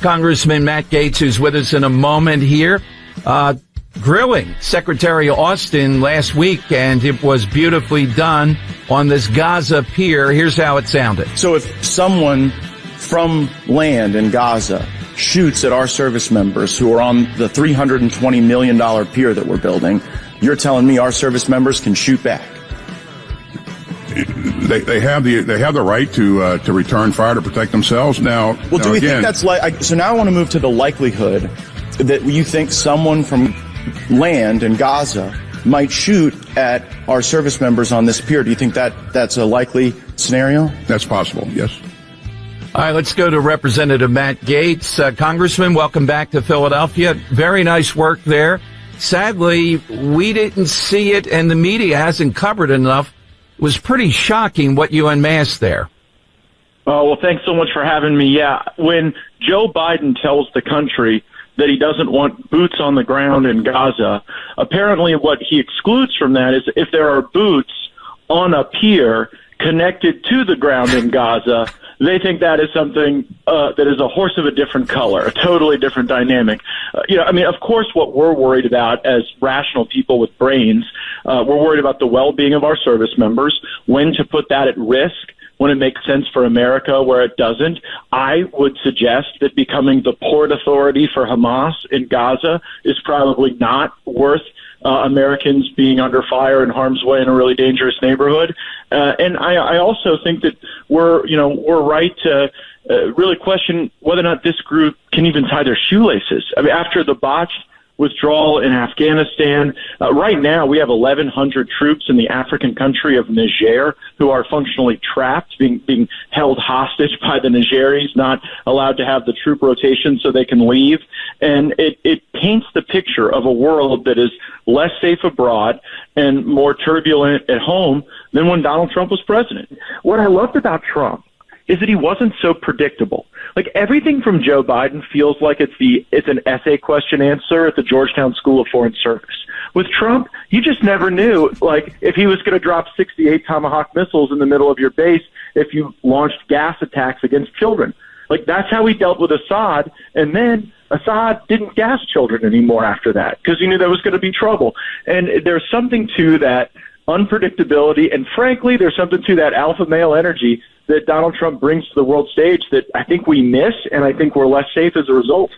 Congressman Matt Gaetz, who's with us in a moment here, grilling Secretary Austin last week, and it was beautifully done on this Gaza pier. Here's how it sounded. So if someone from land in Gaza shoots at our service members who are on the $320 million pier that we're building, you're telling me our service members can shoot back? They have the right to return fire to protect themselves. Now, well, do we think that's so? Now I want to move to the likelihood that you think someone from land in Gaza might shoot at our service members on this pier. Do you think that's a likely scenario? That's possible. Yes. All right, let's go to Representative Matt Gaetz. Congressman, welcome back to Philadelphia. Very nice work there. Sadly, we didn't see it, and the media hasn't covered enough. It was pretty shocking what you unmasked there. Oh, well, thanks so much for having me. Yeah, when Joe Biden tells the country that he doesn't want boots on the ground in Gaza, apparently what he excludes from that is if there are boots on a pier connected to the ground in Gaza, they think that is something that is a horse of a different color, a totally different dynamic. Of course, what we're worried about as rational people with brains, we're worried about the well-being of our service members, when to put that at risk, when it makes sense for America, where it doesn't. I would suggest that becoming the port authority for Hamas in Gaza is probably not worth Americans being under fire and harm's way in a really dangerous neighborhood. And I also think that we're right to really question whether or not this group can even tie their shoelaces. I mean, after the botched withdrawal in Afghanistan, right now we have 1,100 troops in the African country of Niger who are functionally trapped, being held hostage by the Nigeris, not allowed to have the troop rotation so they can leave. And it paints the picture of a world that is less safe abroad and more turbulent at home than when Donald Trump was president. What I loved about Trump is that he wasn't so predictable. Like, everything from Joe Biden feels like it's an essay question answer at the Georgetown School of Foreign Service. With Trump, you just never knew, like, if he was going to drop 68 Tomahawk missiles in the middle of your base if you launched gas attacks against children. Like, that's how he dealt with Assad, and then Assad didn't gas children anymore after that because he knew there was going to be trouble. And there's something to that unpredictability, and frankly, there's something to that alpha male energy that Donald Trump brings to the world stage that I think we miss, and I think we're less safe as a result.